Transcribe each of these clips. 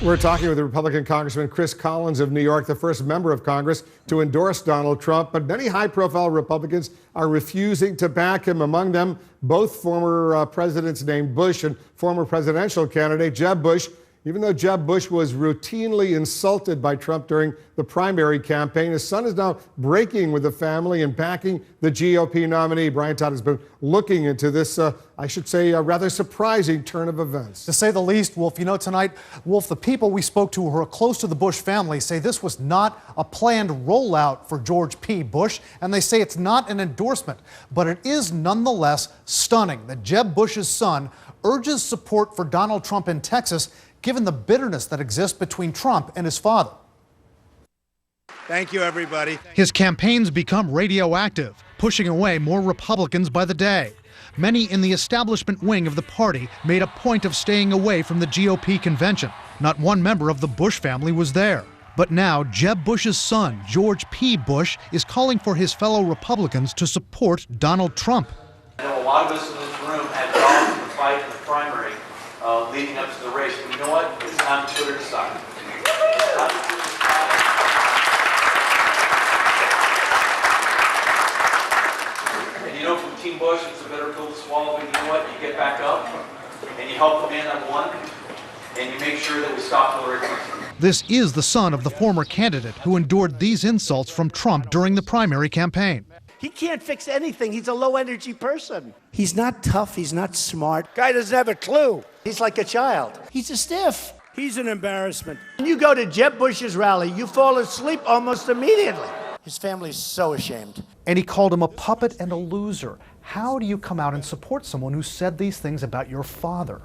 We're talking with the Republican Congressman Chris Collins of New York, the first member of Congress to endorse Donald Trump. But many high-profile Republicans are refusing to back him. Among them, both former presidents named Bush and former presidential candidate Jeb Bush. Even though Jeb Bush was routinely insulted by Trump during the primary campaign, his son is now breaking with the family and backing the GOP nominee. Brian Todd has been looking into this, I should say, a rather surprising turn of events. To say the least, Wolf. You know, tonight, Wolf, the people we spoke to who are close to the Bush family say this was not a planned rollout for George P. Bush, and they say it's not an endorsement. But it is nonetheless stunning that Jeb Bush's son urges support for Donald Trump in Texas, given the bitterness that exists between Trump and his father. Thank you, everybody. His campaign's become radioactive, pushing away more Republicans by the day. Many in the establishment wing of the party made a point of staying away from the GOP convention. Not one member of the Bush family was there. But now, Jeb Bush's son, George P. Bush, is calling for his fellow Republicans to support Donald Trump. I know a lot of us in this room had dogs in the fight in the primary leading up to the race. But you know what? It's time to put it aside. It's time to put it aside. And you know, from Team Bush, it's a bitter pill to swallow, but you know what? You get back up and you help the man that won, and you make sure that we stop Hillary Clinton. This is the son of the former candidate who endured these insults from Trump during the primary campaign. He can't fix anything. He's a low-energy person. He's not tough. He's not smart. Guy doesn't have a clue. He's like a child. He's a stiff. He's an embarrassment. When you go to Jeb Bush's rally, you fall asleep almost immediately. His family's so ashamed. And he called him a puppet and a loser. How do you come out and support someone who said these things about your father?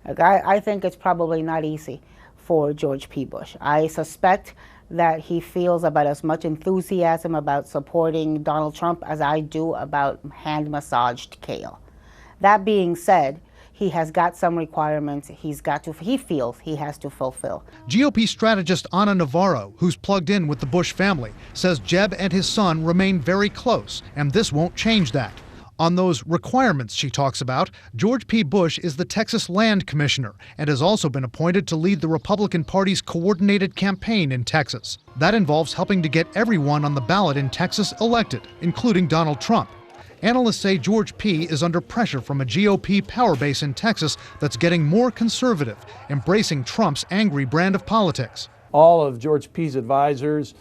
I think it's probably not easy for George P. Bush. I suspect that he feels about as much enthusiasm about supporting Donald Trump as I do about hand-massaged kale. That being said, he has got some requirements he feels he has to fulfill. GOP strategist Ana Navarro, who's plugged in with the Bush family, says Jeb and his son remain very close, and this won't change that. On those requirements she talks about, George P. Bush is the Texas Land Commissioner and has also been appointed to lead the Republican Party's coordinated campaign in Texas. That involves helping to get everyone on the ballot in Texas elected, including Donald Trump. Analysts say George P. is under pressure from a GOP power base in Texas that's getting more conservative, embracing Trump's angry brand of politics. All of George P.'s advisors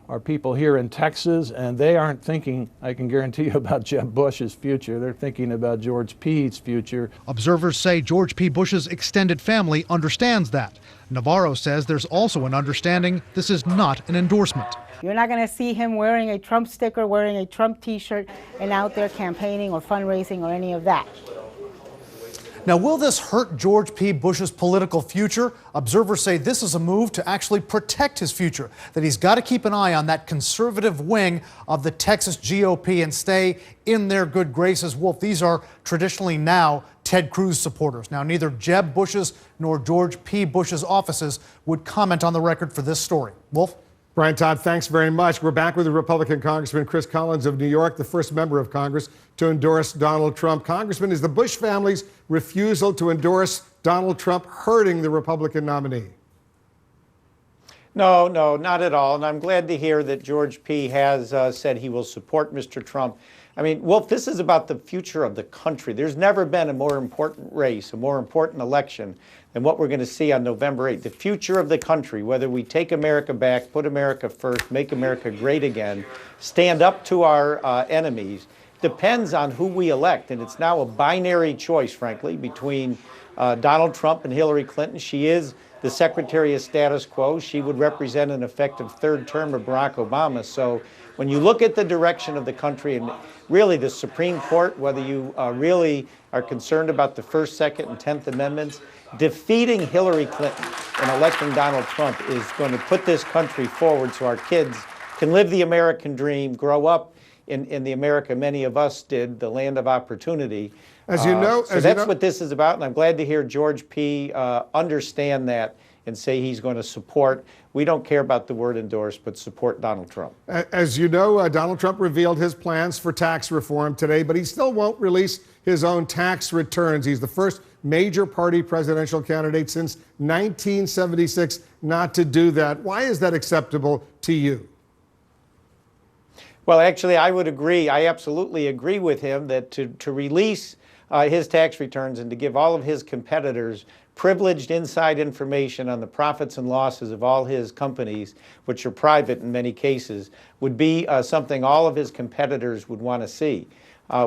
are people here in Texas, and they aren't thinking, I can guarantee you, about Jeb Bush's future. They're thinking about George P.'s future. Observers say George P. Bush's extended family understands that. Navarro says there's also an understanding this is not an endorsement. You're not going to see him wearing a Trump sticker, wearing a Trump t-shirt, and out there campaigning or fundraising or any of that. Now, will this hurt George P. Bush's political future? Observers say this is a move to actually protect his future, that he's got to keep an eye on that conservative wing of the Texas GOP and stay in their good graces. Wolf, these are traditionally now Ted Cruz supporters. Now, neither Jeb Bush's nor George P. Bush's offices would comment on the record for this story. Wolf? Brian Todd, thanks very much. We're back with the Republican Congressman Chris Collins of New York, the first member of Congress to endorse Donald Trump. Congressman, is the Bush family's refusal to endorse Donald Trump hurting the Republican nominee? No, not at all. And I'm glad to hear that George P. has said he will support Mr. Trump. I mean, Wolf, this is about the future of the country. There's never been a more important race, a more important election than what we're going to see on November 8th. The future of the country, whether we take America back, put America first, make America great again, stand up to our enemies, depends on who we elect. And it's now a binary choice, frankly, between Donald Trump and Hillary Clinton. She is the Secretary of Status Quo. She would represent an effective third term of Barack Obama. So when you look at the direction of the country and really the Supreme Court, whether you really are concerned about the First, Second, and 10th Amendments, defeating Hillary Clinton and electing Donald Trump is going to put this country forward so our kids can live the American dream, grow up in the America many of us did, the land of opportunity. As you know, so that's what this is about, and I'm glad to hear George P. Understand that and say he's going to support. We don't care about the word endorse, but support Donald Trump. As you know, Donald Trump revealed his plans for tax reform today, but he still won't release his own tax returns. He's the first major party presidential candidate since 1976 not to do that. Why is that acceptable to you? Well, actually, I would agree. I absolutely agree with him that to release his tax returns and to give all of his competitors privileged inside information on the profits and losses of all his companies, which are private in many cases, would be something all of his competitors would want to see.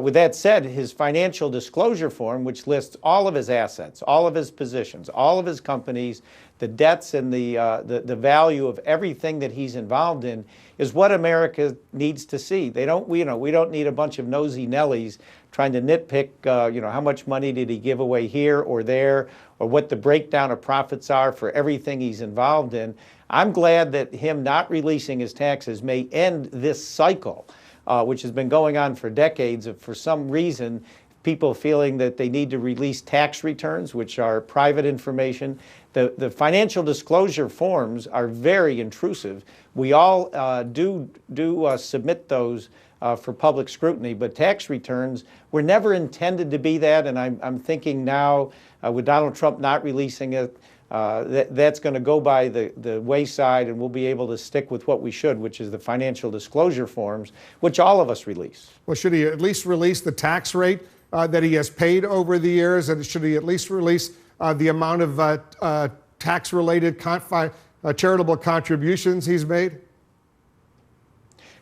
With that said, his financial disclosure form, which lists all of his assets, all of his positions, all of his companies, the debts and the value of everything that he's involved in, is what America needs to see. We don't need a bunch of nosy Nellies trying to nitpick, how much money did he give away here or there, or what the breakdown of profits are for everything he's involved in. I'm glad that him not releasing his taxes may end this cycle, which has been going on for decades of, for some reason, people feeling that they need to release tax returns, which are private information. The financial disclosure forms are very intrusive. We all do submit those for public scrutiny, but tax returns were never intended to be that, and I'm thinking now with Donald Trump not releasing it, that's going to go by the wayside, and we'll be able to stick with what we should, which is the financial disclosure forms, which all of us release. Well, should he at least release the tax rate that he has paid over the years, and should he at least release the amount of tax-related charitable contributions he's made?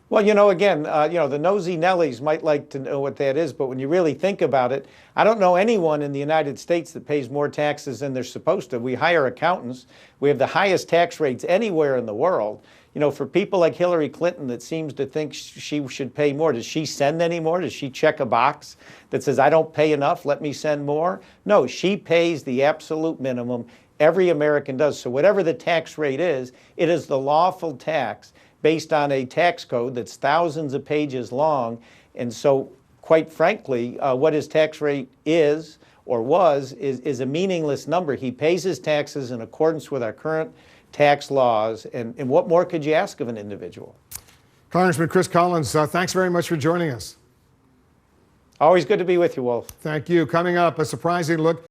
Well, again, the nosy Nellies might like to know what that is, but when you really think about it, I don't know anyone in the United States that pays more taxes than they're supposed to. We hire accountants. We have the highest tax rates anywhere in the world. For people like Hillary Clinton that seems to think she should pay more, does she send any more? Does she check a box that says, I don't pay enough, let me send more? No, she pays the absolute minimum. Every American does. So whatever the tax rate is, it is the lawful tax based on a tax code that's thousands of pages long. And so, quite frankly, what his tax rate is or was is a meaningless number. He pays his taxes in accordance with our current tax laws. And what more could you ask of an individual? Congressman Chris Collins, thanks very much for joining us. Always good to be with you, Wolf. Thank you. Coming up, a surprising look